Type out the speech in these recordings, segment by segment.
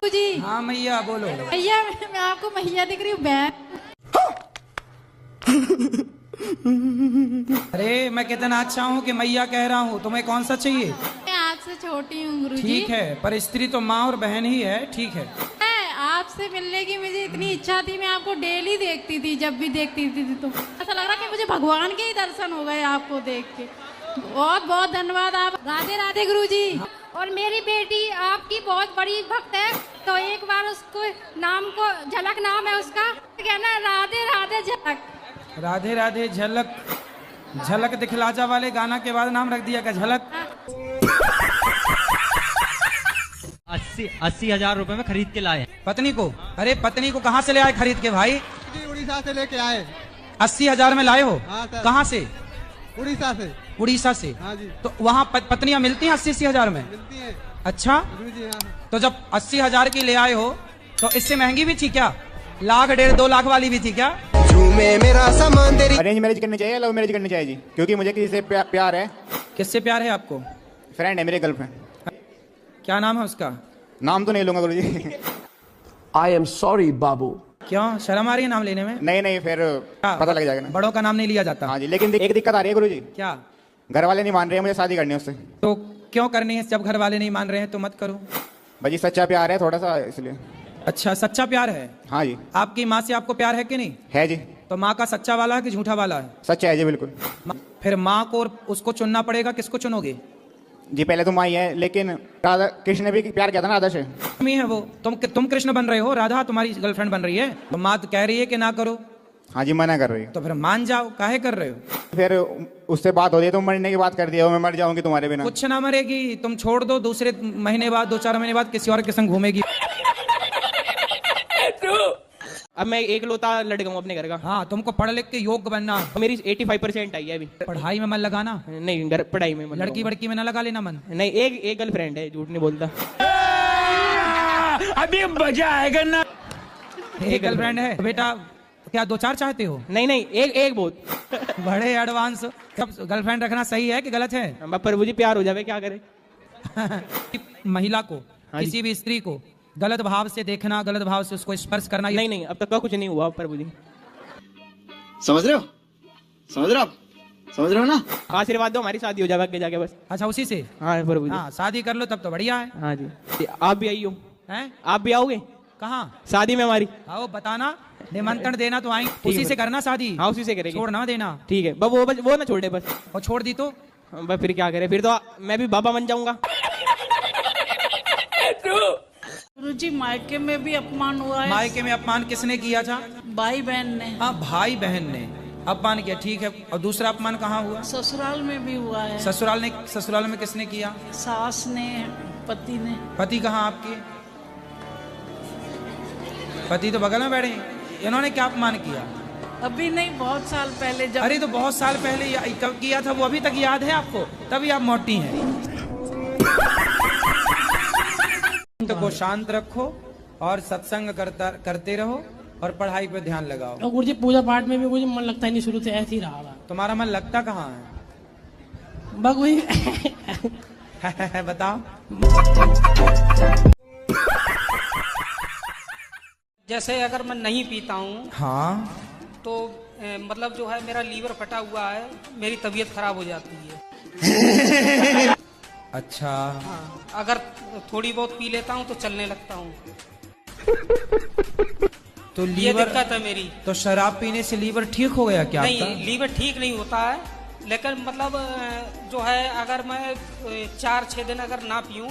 गुरुजी। हाँ मैया बोलो। भैया मैं आपको मैया दिख रही हूँ बहन। अरे मैं कितना अच्छा हूँ कि मैया कह रहा हूँ, तुम्हें कौन सा चाहिए? मैं आपसे छोटी हूँ गुरुजी। ठीक है, पर स्त्री तो माँ और बहन ही है। ठीक है, आपसे मिलने की मुझे इतनी इच्छा थी, मैं आपको डेली देखती थी, जब भी देखती थी तो ऐसा लग रहा कि मुझे भगवान के ही दर्शन हो गए आपको देख के। बहुत बहुत धन्यवाद। आप राधे राधे गुरुजी। और मेरी बेटी आपकी बहुत बड़ी भक्त है, तो एक बार उसको नाम को झलक नाम है उसका, कहना राधे राधे झलक। राधे राधे झलक। झलक दिखला जा वाले गाना के बाद नाम रख दिया क्या झलक? 80,000 रुपए में खरीद के लाए। पत्नी को? अरे पत्नी को कहाँ से ले आए खरीद के भाई? उड़ीसा से लेके आए। 80,000 में लाए हो? हाँ सर। कहाँ से? उड़ीसा से। उड़ीसा से? हाँ जी। तो वहाँ पत्नियां मिलती हैं 80,000 में? मिलती है। अच्छा जी हाँ। तो जब 80,000 की ले आए हो तो इससे महंगी भी थी क्या? लाख 1.5 2 लाख वाली भी थी क्या? मेरा सामान तेरी। अरेंज मैरिज करनी चाहिए, लव मैरिज करनी चाहिए जी? क्योंकि मुझे किसी से प्यार है। किससे प्यार है आपको? फ्रेंड है मेरे, गर्लफ्रेंड। क्या नाम है उसका? नाम तो नहीं लूंगा गुरुजी। आई एम सॉरी बाबू। क्यों शर्म आ रही है नाम लेने में? नहीं फिर पता लग जाएगा ना। बड़ों का नाम नहीं लिया जाता। हाँ जी, लेकिन एक दिक्कत आ रही है गुरुजी। क्या? घर वाले नहीं मान रहे हैं, मुझे शादी करनी है उससे। तो क्यों करनी है? जब घर वाले नहीं मान रहे हैं तो मत करो भाजी, सच्चा प्यार है थोड़ा सा, इसलिए। अच्छा सच्चा प्यार है? हाँ जी। आपकी माँ से आपको प्यार है कि नहीं? है जी। तो माँ का सच्चा वाला है कि झूठा वाला है? सच्चा है जी, बिल्कुल। फिर माँ को और उसको चुनना पड़ेगा, किसको चुनोगे? जी पहले तो माँ ही है, लेकिन राधा कृष्ण ने भी प्यार किया था ना राधा से। मी है वो। तुम कृष्ण बन रहे हो, राधा तुम्हारी गर्लफ्रेंड बन रही है। तो माँ तो कह रही है कि ना करो। हाँ जी, मना कर रही है। तो फिर मान जाओ, काहे कर रहे हो? फिर उससे बात हो रही है तो मरने की बात कर दिया, मैं मर जाऊंगी तुम्हारे बिना। कुछ ना मरेगी, तुम छोड़ दो, दूसरे महीने बाद 2-4 महीने बाद किसी और के संग घूमेगी। अब मैं एक लौता लड़का हूँ अपने घर का। हाँ तुमको पढ़ लिख के योग्य बनना। मेरी 85% आई है अभी। पढ़ाई में मन लगाना नहीं, घर पढ़ाई में मन लड़की बड़की में ना लगा लेना मन। नहीं, एक गर्लफ्रेंड है, झूठ नहीं बोलता। अभी मजा आएगा ना। एक गर्लफ्रेंड है बेटा? क्या 2-4 चाहते हो? नहीं, एक बहुत। बड़े एडवांस। सब गर्लफ्रेंड रखना सही है कि गलत है? प्रभु जी प्यार हो जावे, क्या करे। महिला को, किसी भी स्त्री को गलत भाव से देखना, गलत भाव से उसको स्पर्श करना, नहीं, अब तक का कुछ नहीं हुआ प्रभु जी। समझ रहे हो? समझ रहे हो ना? आशीर्वाद दो, हमारी शादी हो जाए आगे जाके बस। अच्छा उसी से? हाँ प्रभु जी। हाँ शादी कर लो तब तो बढ़िया है। हाँ जी। आप भी आइयो। हैं? आप भी आओगे? कहाँ? शादी में हमारी। आओ बताना, निमंत्रण देना तो आएंगे। उसी से करना शादी? हाँ उसी से करेंगे। छोड़ ना देना। ठीक है, वो ना छोड़े बस। और छोड़ दी तो बस फिर क्या करे, फिर तो मैं भी बाबा बन जाऊंगा। गुरुजी मायके में भी अपमान हुआ है। मायके में अपमान किसने किया था? भाई बहन ने। हाँ भाई बहन ने अपमान किया, ठीक है। और दूसरा अपमान कहाँ हुआ? ससुराल में भी हुआ है। ससुराल में किसने किया? सास ने, पति ने। पति कहाँ आपके? पति तो बगल में बैठे। इन्होंने क्या अपमान किया? अभी नहीं, बहुत साल पहले जब। अरे तो बहुत साल पहले कब किया था वो अभी तक याद है आपको? तभी आप मोटी हैं। तो को शांत रखो और सत्संग करते रहो और पढ़ाई पे ध्यान लगाओ। और गुरुजी पूजा पाठ में भी मुझे मन लगता ही नहीं, शुरू से ऐसे ही रहा। तुम्हारा मन लगता कहाँ है? भगवान बताओ। जैसे अगर मैं नहीं पीता हूँ हाँ तो मतलब जो है मेरा लीवर फटा हुआ है, मेरी तबीयत खराब हो जाती है। अच्छा। हाँ, अगर थोड़ी बहुत पी लेता हूँ तो चलने लगता हूँ। तो ये लीवर दिक्कत है मेरी। तो शराब पीने से लीवर ठीक हो गया क्या? नहीं, आपका? लीवर ठीक नहीं होता है, लेकिन मतलब जो है अगर मैं 4-6 दिन अगर ना पीऊँ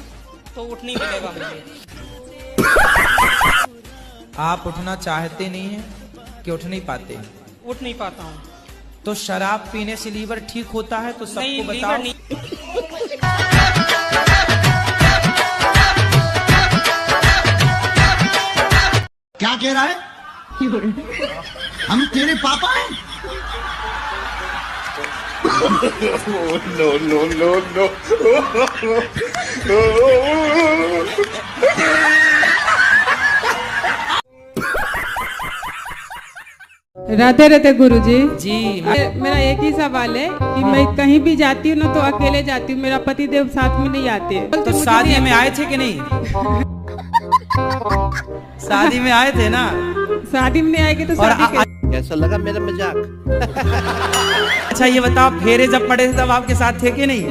तो उठ नहीं मिलेगा मुझे। आप उठना चाहते नहीं हैं कि उठ नहीं पाते? उठ नहीं पाता हूँ। तो शराब पीने से लीवर ठीक होता है तो सबको बताओ। क्या कह रहा है? हम तेरे पापा हैं? नो। राधे राधे गुरुजी। जी मेरा एक ही सवाल है कि मैं कहीं भी जाती हूँ ना तो अकेले जाती हूँ, मेरा पति देव साथ में नहीं आते। तो शादी में आए थे कि नहीं? शादी में आए थे ना? शादी में नहीं आएगी तो और शादी कैसा लगा मेरा मजाक? अच्छा ये बताओ, फेरे जब पड़े थे तब आपके साथ थे कि नहीं?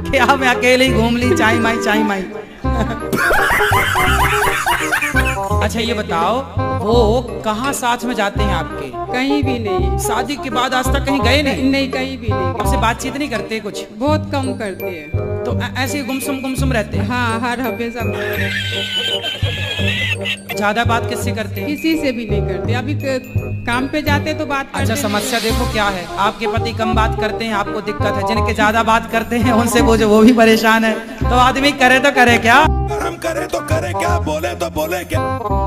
कि आप अकेले ही घूम ली चाई माई? अच्छा ये बताओ, वो कहाँ साथ में जाते हैं आपके? कहीं भी नहीं। शादी के बाद आज तक कहीं गए नहीं? नहीं कहीं भी नहीं। आपसे बातचीत नहीं करते कुछ? बहुत कम करते हैं। तो ऐसे ही गुमसुम रहते हैं? हाँ, हर हमेशा ज्यादा बात किससे करते हैं? किसी से भी नहीं करते। अभी काम पे जाते तो बात करते। अच्छा समस्या देखो क्या है, आपके पति कम बात करते हैं, आपको दिक्कत है। जिनके ज्यादा बात करते हैं उनसे वो भी परेशान है। तो आदमी करे तो करे क्या? हम करे तो करे क्या, बोले तो बोले क्या?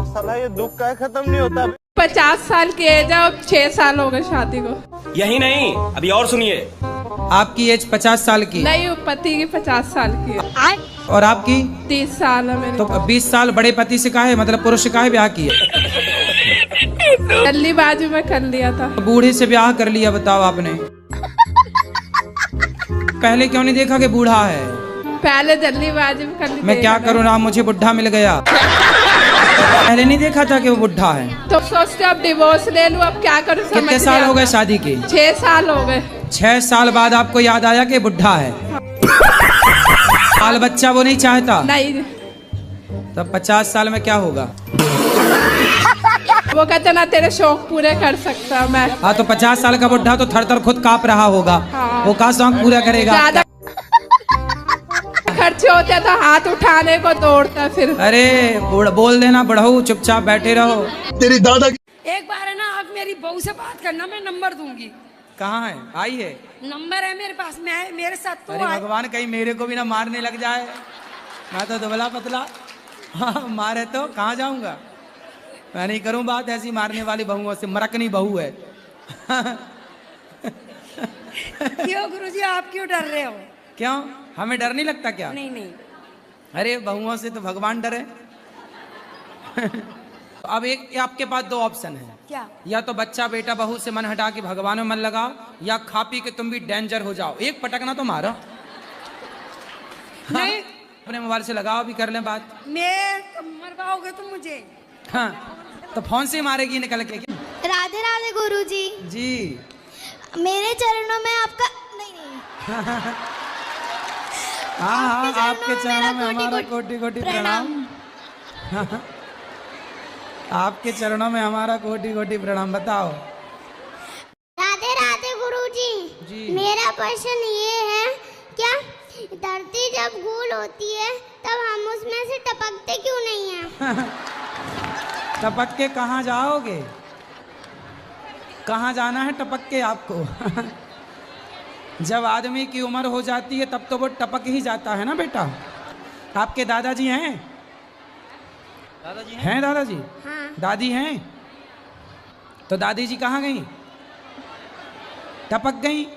साला ये दुख का खत्म नहीं होता। 50 साल की एज है, 6 साल हो गए शादी को। यही नहीं, अभी और सुनिए। आपकी एज 50 साल की? नहीं, पति की 50 साल की है। और आपकी? 30 साल है मेरी। तो 20 साल बड़े पति से काहे, मतलब पुरुष से काहे ब्याह किए? जल्दीबाजी में कर लिया था। बूढ़े से ब्याह कर लिया, बताओ आपने। पहले क्यों नहीं देखा कि बूढ़ा है? पहले जल्दीबाजी में कर लिया। मैं क्या करूँ ना, मुझे बुढ़ा मिल गया। पहले नहीं देखा था कि वो बुढ़ा है। तो सोचते अब डिवोर्स ले लूं, अब क्या करूं? कितने साल हो गए शादी के? 6 साल हो गए। 6 साल बाद आपको याद आया कि बुढ़ा है? बाल बच्चा वो नहीं चाहता? नहीं। तब 50 साल में क्या होगा? वो कहते ना तेरे शौक पूरे कर सकता मैं। हाँ, तो 50 साल का बुढ़ा तो थर खुद कांप रहा होगा। हाँ। वो का शौक पूरा करेगा? ज्यादा खर्चे होते तो हाथ उठाने को दौड़ता फिर। अरे बोल देना, बढ़ो चुपचाप बैठे रहो। तेरी दादा एक बार है ना, आप मेरी बहू से बात करना, मैं नंबर दूंगी। कहाँ है? आई है? नंबर है मेरे पास, मैं मेरे साथ तो अरे भगवान, कहीं मेरे को भी ना मारने लग जाए। मैं तो दुबला पतला, हाँ मारे तो कहाँ जाऊंगा? मैं नहीं करूं बात ऐसी मारने वाली बहुओं से। मरकनी बहू है। क्यों गुरुजी, आप क्यों डर रहे हो? क्यों, हमें डर नहीं लगता क्या? नहीं। अरे बहुओं से तो भगवान डरे। अब एक आपके पास 2 ऑप्शन है। क्या? या तो बच्चा बेटा बहू से मन हटा के भगवान में मन लगाओ, या खा पी के तुम भी डेंजर हो जाओ। एक पटकना तो मारो। नहीं। अपने मोबाइल से लगाओ, भी कर लें बात। मैं मरवाओगे तुम मुझे? हाँ, तो फोन से मारेगी निकल के? राधे राधे गुरुजी। जी, मेरे चरणों में आपका नहीं। हाँ, आपके चरणों में हमारा कोटि कोटि प्रणाम। आपके चरणों में हमारा कोटि कोटि प्रणाम। बताओ। राधे राधे गुरुजी। जी। मेरा प्रश्न ये है, क्या धरती जब गोल होती है तब हम उसमें से टपकते क्यों नहीं हैं? टपक के कहाँ जाओगे? कहाँ जाना है टपक के आपको? जब आदमी की उम्र हो जाती है तब तो वो टपक ही जाता है ना बेटा। आपके दादाजी हैं? दादाजी हैं? दादाजी? हाँ। दादी हैं? तो दादी जी कहाँ गई? टपक गई।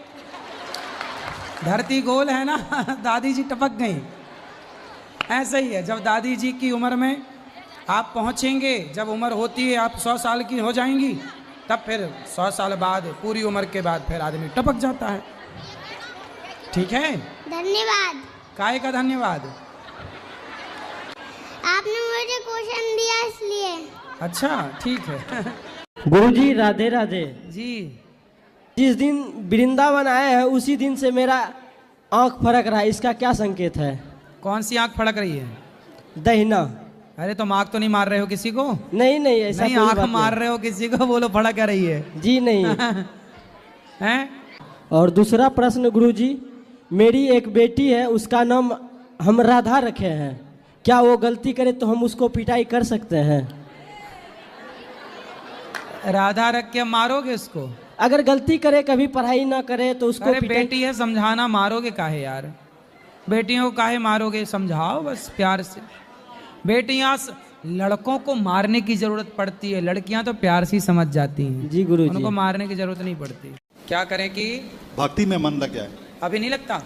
धरती गोल है ना, दादी जी टपक गई। ऐसा ही है, जब दादी जी की उम्र में आप पहुंचेंगे, जब उम्र होती है आप 100 साल की हो जाएंगी, तब फिर 100 साल बाद, पूरी उम्र के बाद फिर आदमी टपक जाता है। ठीक है? धन्यवाद। काहे का धन्यवाद? आपने मुझे क्वेश्चन दिया इसलिए। अच्छा ठीक है। गुरुजी राधे राधे जी। जिस दिन वृंदावन आए हैं उसी दिन से मेरा आंख फड़क रहा है, इसका क्या संकेत है? कौन सी आंख फड़क रही है? दहिना। अरे तुम आंख तो नहीं मार रहे हो किसी को? नहीं ऐसा नहीं, कोई आंख बात मार रहे हो किसी को, बोलो फड़क रही है। जी नहीं। हैं? और दूसरा प्रश्न गुरुजी, मेरी एक बेटी है, उसका नाम हम राधा रखे हैं, क्या वो गलती करे तो हम उसको पिटाई कर सकते हैं? राधा रख के मारोगे उसको? अगर गलती करे, कभी पढ़ाई ना करे तो उसको अरे बेटी है, समझाना, मारोगे काहे यार? बेटियों को काहे मारोगे? समझाओ बस प्यार से। बेटियां, लड़कों को मारने की जरूरत पड़ती है, लड़कियां तो प्यार से ही समझ जाती हैं। जी गुरुजी। उनको मारने की जरूरत नहीं पड़ती। क्या करें कि भक्ति में मन लग जाए। अभी नहीं लगता?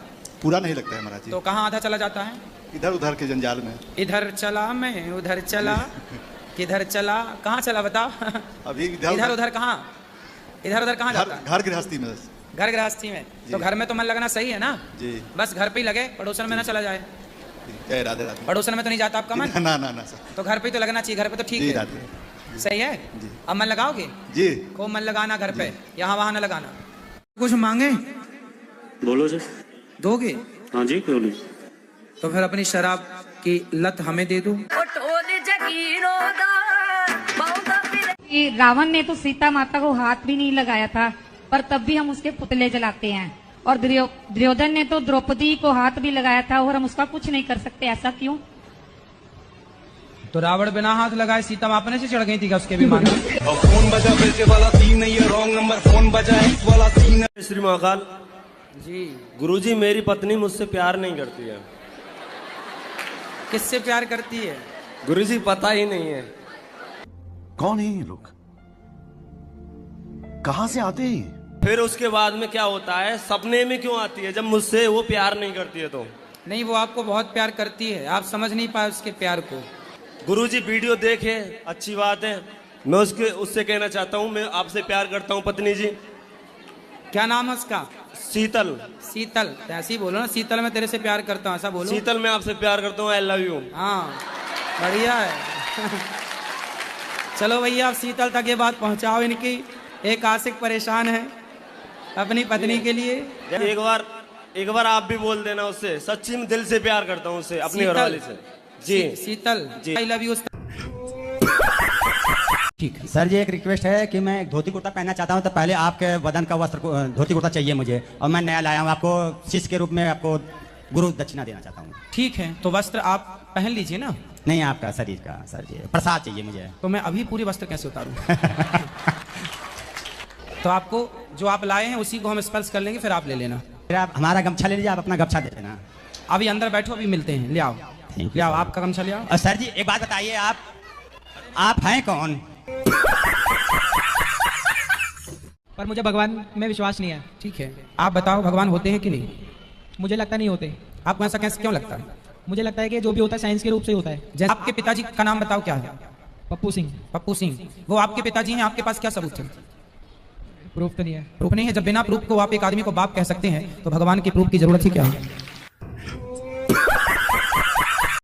पूरा नहीं लगता है महाराज जी। तो कहाँ आधा चला जाता है? इधर उधर के जंजाल में। इधर चला मैं, उधर चला, किधर चला, कहाँ चला बताओ? अभी इधर उधर कहाँ? इधर उधर कहाँ जाता है? घर गृहस्थी में। घर गृहस्थी में। तो घर में तो मन लगना सही है ना? जी। बस घर पे ही लगे, पड़ोसन में ना चला जाए। जय राधे राधे। पड़ोसन में तो नहीं जाता आपका मन? ना ना ना सर। तो घर पे तो लगना चाहिए, घर पे तो ठीक जी है। राधे। सही है। अब मन लगाओगे? जी। खूब मन लगाना घर पे, यहाँ वहाँ न लगाना। कुछ मांगे? बोलो सर। दोगे? हाँ जी बोलो। तो फिर अपनी शराब की लत हमें दे दो। रावण ने तो सीता माता को हाथ भी नहीं लगाया था, पर तब भी हम उसके पुतले जलाते हैं। और दुर्योधन ने तो द्रौपदी को हाथ भी लगाया था और हम उसका कुछ नहीं कर सकते, ऐसा क्यों? तो रावण बिना हाथ लगाए सीता माँ अपने से चढ़ गई थी क्या उसके विमान में? फोन बजा वैसे वाला सीन नहीं है, रॉन्ग नंबर फोन बजा इस वाला सीन है। श्री महाकाल जी। गुरुजी मेरी पत्नी मुझसे प्यार नहीं करती है। किससे प्यार करती है? गुरुजी पता ही नहीं है। कौन है ये लोग? कहां से आते हैं? फिर उसके बाद में क्या होता है, सपने में क्यों आती है जब मुझसे वो प्यार नहीं करती है? तो नहीं, वो आपको बहुत प्यार करती है, आप समझ नहीं पाए उसके प्यार को। गुरुजी वीडियो देखे, अच्छी बात है। मैं उससे कहना चाहता हूँ, मैं आपसे प्यार करता हूँ पत्नी जी। क्या नाम है उसका? शीतल। शीतल, ऐसे ही बोलो ना, शीतल मैं तेरे से प्यार करता हूँ, ऐसा बोलो। शीतल मैं आपसे प्यार करता हूँ, आई लव यू। हाँ बढ़िया है। चलो भैया, आप शीतल तक ये बात पहुंचाओ इनकी। एक आशिक परेशान है अपनी पत्नी के लिए। एक बार आप भी बोल देना उससे, सच्ची में दिल से प्यार करता हूँ उससे, अपनी घरवाली से। जी शीतल जी, आई लव यू। ठीक है सर जी, एक रिक्वेस्ट है कि मैं एक धोती कुर्ता पहनना चाहता हूँ, तो पहले आपके बदन का वस्त्र धोती कुर्ता चाहिए मुझे, और मैं नया लाया हूँ, आपको शिष्य के रूप में आपको गुरु दक्षिणा देना चाहता हूँ। ठीक है, तो वस्त्र आप पहन लीजिए ना। नहीं, आपका शरीर का सर जी प्रसाद चाहिए मुझे। तो मैं अभी पूरे वस्त्र कैसे उतारूं? तो आपको जो आप लाए हैं उसी को हम स्पर्श कर लेंगे, फिर आप ले लेना। फिर आप हमारा गमछा ले लीजिए, आप अपना गमछा दे देना। अभी अंदर बैठो, अभी मिलते हैं। ले आओ, ले आओ आपका गमछा ले आओ। और सर जी एक बात बताइए, आप हैं कौन? पर मुझे भगवान में विश्वास नहीं है। ठीक है, आप बताओ भगवान होते हैं कि नहीं? मुझे लगता नहीं होते। आपको ऐसा कैसे क्यों लगता है? मुझे लगता है कि जो भी होता है साइंस के रूप से होता है। जैसे आपके पिताजी का नाम बताओ, क्या है? पप्पू सिंह। पप्पू सिंह, वो आपके पिताजी हैं, आपके पास क्या सबूत है? प्रूफ तो नहीं है। प्रूफ नहीं है? जब बिना प्रूफ को आप एक आदमी को बाप कह सकते हैं, तो भगवान के प्रूफ की जरूरत ही क्या है?